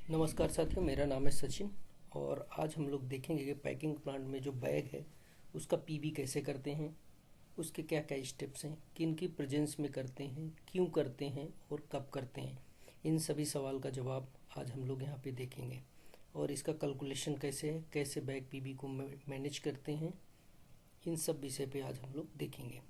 नमस्कार साथियों, मेरा नाम है सचिन। और आज हम लोग देखेंगे कि पैकिंग प्लांट में जो बैग है उसका पीबी कैसे करते हैं, उसके क्या क्या स्टेप्स हैं, किन की प्रेजेंस में करते हैं, क्यों करते हैं और कब करते हैं। इन सभी सवाल का जवाब आज हम लोग यहाँ पे देखेंगे। और इसका कैलकुलेशन कैसे है, कैसे बैग पीबी को मैनेज करते हैं, इन सब विषय पे आज हम लोग देखेंगे।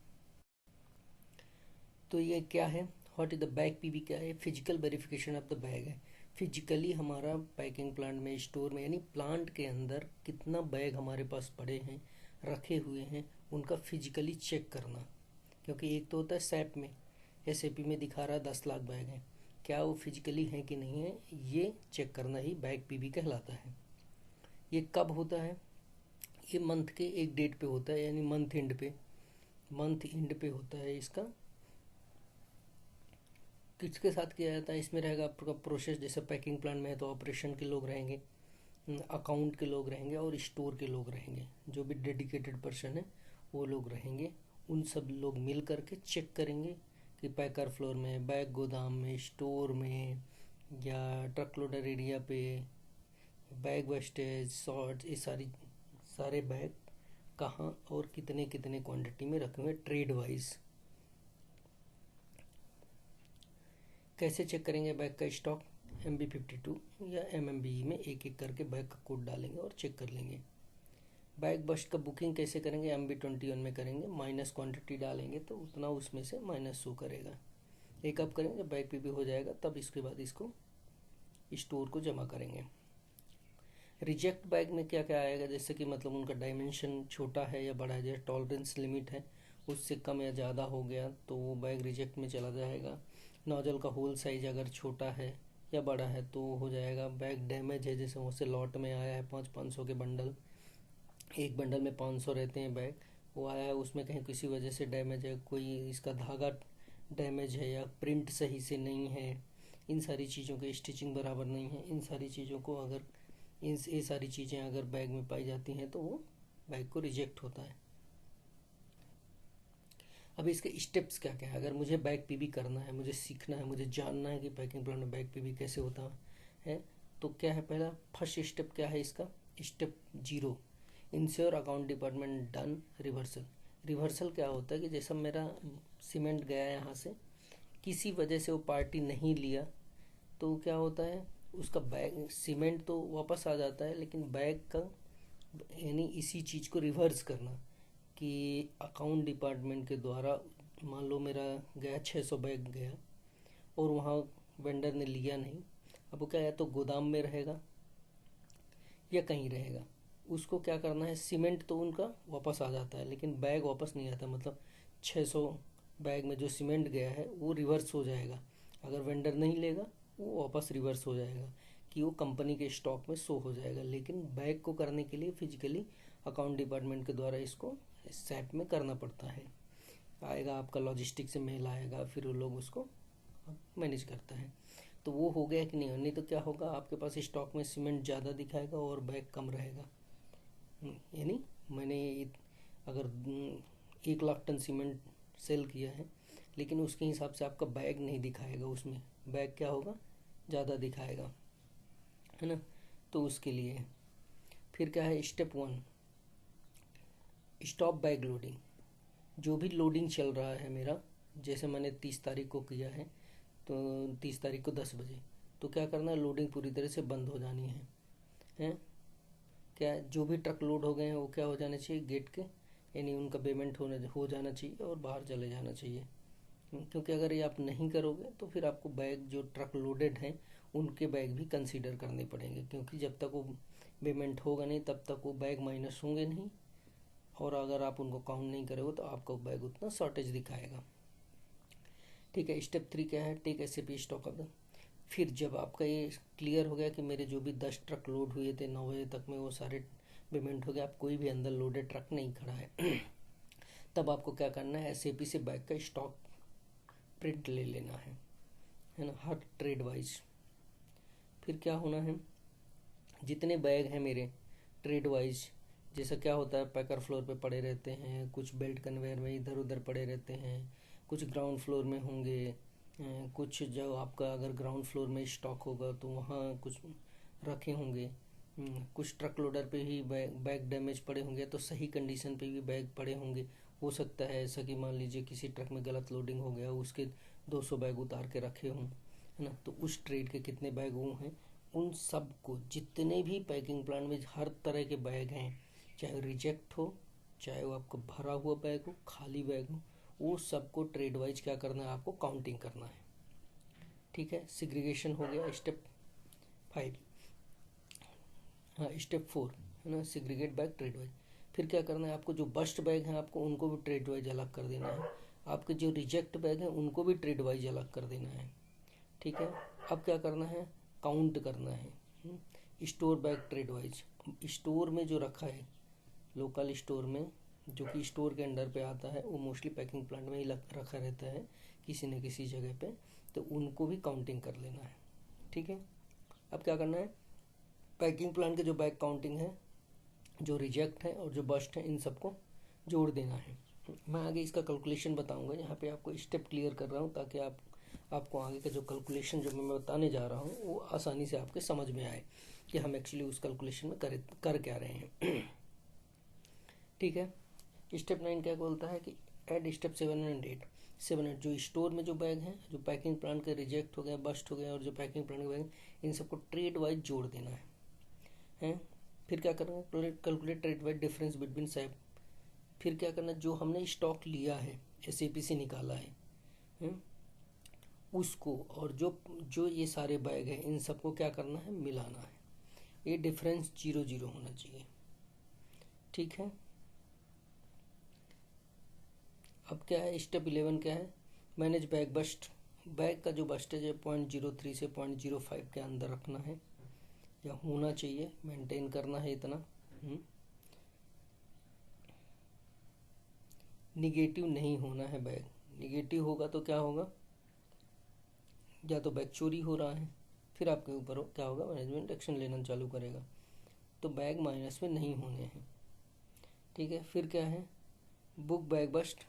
तो ये क्या है, what is the bag PV क्या है? Physical verification of the bag है। फिजिकली हमारा पैकिंग प्लांट में, स्टोर में, यानी प्लांट के अंदर कितना बैग हमारे पास पड़े हैं, रखे हुए हैं, उनका फिजिकली चेक करना। क्योंकि एक तो होता है सैप में, एसएपी में दिखा रहा है 10 लाख बैग हैं, क्या वो फिजिकली हैं कि नहीं है, ये चेक करना ही बैग पीबी कहलाता है। ये कब होता है? ये मंथ के एक डेट पे होता है, यानी मंथ एंड पे होता है इसका। किसके साथ किया जाता है? इसमें रहेगा आपका प्रोसेस, जैसे पैकिंग प्लांट में है तो ऑपरेशन के लोग रहेंगे, अकाउंट के लोग रहेंगे और स्टोर के लोग रहेंगे। जो भी डेडिकेटेड पर्सन है वो लोग रहेंगे। उन सब लोग मिल करके चेक करेंगे कि पैकर फ्लोर में, बैग गोदाम में, स्टोर में या ट्रक लोडर एरिया पे, बैग वेस्टेज, शॉर्ट्स, ये सारे बैग कहाँ और कितने कितने क्वांटिटी में रखे हुए ट्रेड वाइज। कैसे चेक करेंगे बैग का स्टॉक? MB52 या MMBE में एक एक करके बैग का कोड डालेंगे और चेक कर लेंगे। बैग बस्ट का बुकिंग कैसे करेंगे? MB21 में करेंगे, माइनस क्वांटिटी डालेंगे तो उतना उसमें से माइनस शो करेगा। एक अब करेंगे, जब बैग पीबी हो जाएगा तब इसके बाद इसको स्टोर को जमा करेंगे। रिजेक्ट बैग में क्या क्या आएगा? जैसे कि मतलब उनका डायमेंशन छोटा है या बड़ा है, जैसे टॉलरेंस लिमिट है उससे कम या ज़्यादा हो गया तो वो बैग रिजेक्ट में चला जाएगा। नोजल का होल साइज अगर छोटा है या बड़ा है तो हो जाएगा। बैग डैमेज है, जैसे उससे लॉट में आया है 500 के बंडल, एक बंडल में 500 रहते हैं बैग, वो आया है उसमें कहीं किसी वजह से डैमेज है, कोई इसका धागा डैमेज है या प्रिंट सही से नहीं है, इन सारी चीज़ों की स्टिचिंग बराबर नहीं है, इन सारी चीज़ों को अगर ये सारी चीज़ें अगर बैग में पाई जाती हैं तो वो बैग को रिजेक्ट होता है। अब इसके स्टेप्स क्या क्या है? अगर मुझे बैग पीबी करना है, मुझे सीखना है, मुझे जानना है कि पैकिंग प्लांट में बैग पीबी कैसे होता है, तो क्या है? पहला फर्स्ट स्टेप क्या है इसका? Step 0, ensure account department done reversal. Reversal क्या होता है कि जैसा मेरा सीमेंट गया यहाँ से, किसी वजह से वो पार्टी नहीं लिया तो क्या होता है, उसका बैग सीमेंट तो वापस आ जाता है, लेकिन बैग का, यानी इसी चीज़ को रिवर्स करना कि अकाउंट डिपार्टमेंट के द्वारा, मान लो मेरा गया 600 बैग गया और वहाँ वेंडर ने लिया नहीं, अब वो क्या है, तो गोदाम में रहेगा या कहीं रहेगा, उसको क्या करना है, सीमेंट तो उनका वापस आ जाता है लेकिन बैग वापस नहीं आता। मतलब 600 बैग में जो सीमेंट गया है वो रिवर्स हो जाएगा, अगर वेंडर नहीं लेगा वो वापस रिवर्स हो जाएगा कि वो कंपनी के स्टॉक में शो हो जाएगा। लेकिन बैग को करने के लिए फिजिकली अकाउंट डिपार्टमेंट के द्वारा इसको सैप में करना पड़ता है। आएगा आपका लॉजिस्टिक से मेल आएगा, फिर वो लोग उसको मैनेज करता है। तो वो हो गया कि नहीं तो क्या होगा, आपके पास स्टॉक में सीमेंट ज़्यादा दिखाएगा और बैग कम रहेगा। यानी मैंने अगर 1 लाख टन सीमेंट सेल किया है लेकिन उसके हिसाब से आपका बैग नहीं दिखाएगा, उसमें बैग क्या होगा, ज़्यादा दिखाएगा, है ना। तो उसके लिए फिर क्या है, स्टेप 1, स्टॉप बैग लोडिंग। जो भी लोडिंग चल रहा है मेरा, जैसे मैंने 30 तारीख को किया है तो 30 तारीख को 10 बजे, तो क्या करना है, लोडिंग पूरी तरह से बंद हो जानी है। क्या जो भी ट्रक लोड हो गए हैं वो क्या हो जाने चाहिए, गेट के, यानी उनका पेमेंट हो जाना चाहिए और बाहर चले जाना चाहिए। क्योंकि अगर ये आप नहीं करोगे तो फिर आपको बैग जो ट्रक लोडेड हैं उनके बैग भी कंसीडर करने पड़ेंगे, क्योंकि जब तक वो पेमेंट होगा नहीं तब तक वो बैग माइनस होंगे नहीं, और अगर आप उनको काउंट नहीं करोगे तो आपका बैग उतना शॉर्टेज दिखाएगा। ठीक है। स्टेप 3 क्या है, take SAP stock of the. फिर जब आपका ये क्लियर हो गया कि मेरे जो भी 10 ट्रक लोड हुए थे 9 बजे तक में वो सारे पेमेंट हो गया, आप कोई भी अंदर लोडेड ट्रक नहीं खड़ा है तब आपको क्या करना है, SAP से बैग का स्टॉक प्रिंट ले लेना है ना, हर ट्रेड वाइज। फिर क्या होना है, जितने बैग हैं मेरे ट्रेड वाइज, जैसा क्या होता है, पैकर फ्लोर पे पड़े रहते हैं, कुछ बेल्ट कन्वेयर में इधर उधर पड़े रहते हैं, कुछ ग्राउंड फ्लोर में होंगे, कुछ जो आपका अगर ग्राउंड फ्लोर में स्टॉक होगा तो वहाँ कुछ रखे होंगे। कुछ ट्रक लोडर पे ही बैग डैमेज पड़े होंगे, तो सही कंडीशन पे भी बैग पड़े होंगे। हो सकता है ऐसा कि मान लीजिए किसी ट्रक में गलत लोडिंग हो गया, उसके 200 बैग उतार के रखे हों, है ना, तो उस ट्रेड के कितने बैग वो हैं, उन सब को, जितने भी पैकिंग प्लांट में हर तरह के बैग हैं, चाहे रिजेक्ट हो, चाहे वो आपको भरा हुआ बैग हो, खाली बैग हो, वो सबको ट्रेड वाइज क्या करना है, आपको काउंटिंग करना है। ठीक है, सिग्रीगेशन हो गया स्टेप 5। हाँ, स्टेप 4 है ना, सिग्रीगेट बैग ट्रेड वाइज। फिर क्या करना है आपको, जो बस्ट बैग हैं आपको उनको भी ट्रेड वाइज अलग कर देना है। आपके जो रिजेक्ट बैग हैं उनको भी ट्रेड वाइज अलग कर देना है। ठीक है, अब क्या करना है, काउंट करना है। Store bag trade wise, store में जो रखा है, लोकल स्टोर में, जो कि स्टोर के अंडर पे आता है, वो मोस्टली पैकिंग प्लांट में ही रखा रहता है किसी न किसी जगह पे, तो उनको भी काउंटिंग कर लेना है। ठीक है, अब क्या करना है, पैकिंग प्लांट के जो बैग काउंटिंग है, जो रिजेक्ट है और जो बस्ट है, इन सबको जोड़ देना है। मैं आगे इसका कैलकुलेशन बताऊंगा, यहाँ पे आपको स्टेप क्लियर कर रहा हूँ ताकि आपको आगे का जो कैलकुलेशन जो मैं बताने जा रहा हूँ वो आसानी से आपके समझ में आए कि हम एक्चुअली उस कैलकुलेशन में कर क्या रहे हैं। ठीक है, स्टेप 9 क्या बोलता है कि एड स्टेप 7 एंड 8। 7 8 जो स्टोर में जो बैग हैं, जो पैकिंग प्लांट के रिजेक्ट हो गया, बस्ट हो गया, और जो पैकिंग प्लांट के बैग, इन सबको ट्रेड वाइज जोड़ देना है। फिर क्या करना है, calculate trade wise difference between SAP. फिर क्या करना है, जो हमने स्टॉक लिया है, एसएपी से निकाला है, उसको, और जो जो ये सारे बैग हैं, इन सबको क्या करना है, मिलाना है। ये डिफरेंस 0 0 होना चाहिए। ठीक है, अब क्या है, स्टेप 11 क्या है, मैनेज बैग बस्ट। बैग का जो बस्टेज है 0.03 से 0.05 के अंदर रखना है, या होना चाहिए, मेंटेन करना है इतना। निगेटिव नहीं होना है बैग। निगेटिव होगा तो क्या होगा, या तो बैग चोरी हो रहा है, फिर आपके ऊपर क्या होगा, मैनेजमेंट एक्शन लेना चालू करेगा। तो बैग माइनस में नहीं होने हैं। ठीक है, फिर क्या है, बुक बैग बस्ट।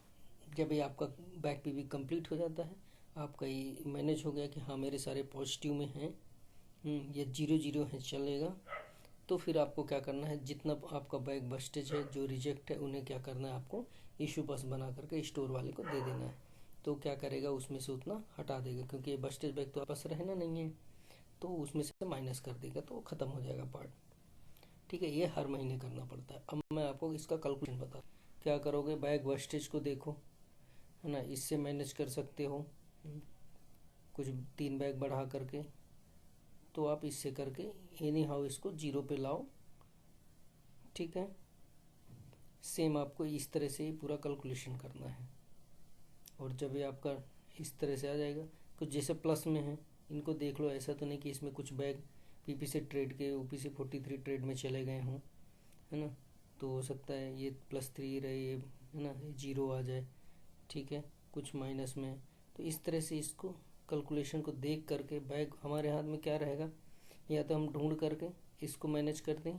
जब ये आपका बैग पीवी कंप्लीट हो जाता है, आपका ये मैनेज हो गया कि हाँ मेरे सारे पॉजिटिव में हैं, ये 0 0 है, चलेगा, तो फिर आपको क्या करना है, जितना आपका बैग बस्टेज है, जो रिजेक्ट है, उन्हें क्या करना है, आपको इशू बस बना करके स्टोर वाले को दे देना है। तो क्या करेगा, उसमें से उतना हटा देगा, क्योंकि ये बस्टेज बैग तो आपस रहना नहीं है, तो उसमें से माइनस कर देगा, तो ख़त्म हो जाएगा पार्ट। ठीक है, ये हर महीने करना पड़ता है। अब मैं आपको इसका कैलकुलेशन बता, क्या करोगे, बैग वेस्टेज को देखो, है ना, इससे मैनेज कर सकते हो, कुछ 3 बैग बढ़ा करके, तो आप इससे करके एनी हाउ इसको 0 पे लाओ। ठीक है, सेम आपको इस तरह से ही पूरा कैलकुलेशन करना है, और जब ये आपका इस तरह से आ जाएगा, कुछ जैसे प्लस में है, इनको देख लो, ऐसा तो नहीं कि इसमें कुछ बैग पीपी से ट्रेड के ओपीसी 43 ट्रेड में चले गए हों, है ना, तो हो सकता है ये +3 रहे, ये है ना, 0 आ जाए। ठीक है, कुछ माइनस में, तो इस तरह से इसको कैलकुलेशन को देख करके, बैग हमारे हाथ में क्या रहेगा, या तो हम ढूंढ करके इसको मैनेज कर दें,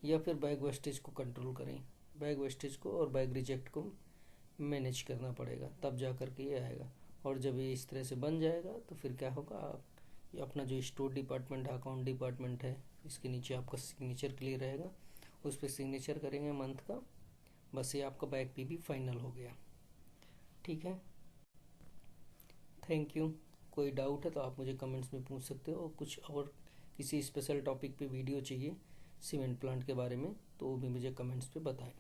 या फिर बैग वेस्टेज को कंट्रोल करें। बैग वेस्टेज को और बैग रिजेक्ट को मैनेज करना पड़ेगा, तब जा कर के ये आएगा। और जब ये इस तरह से बन जाएगा, तो फिर क्या होगा, आप अपना जो स्टोर डिपार्टमेंट है, अकाउंट डिपार्टमेंट है, इसके नीचे आपका सिग्नेचर क्लियर रहेगा, उस पर सिग्नेचर करेंगे मंथ का, बस ये आपका बैग पी भी फाइनल हो गया। ठीक है, थैंक यू। कोई डाउट है तो आप मुझे कमेंट्स में पूछ सकते हो, और कुछ और किसी स्पेशल टॉपिक पे वीडियो चाहिए सीमेंट प्लांट के बारे में, तो वो भी मुझे कमेंट्स पे बताएं।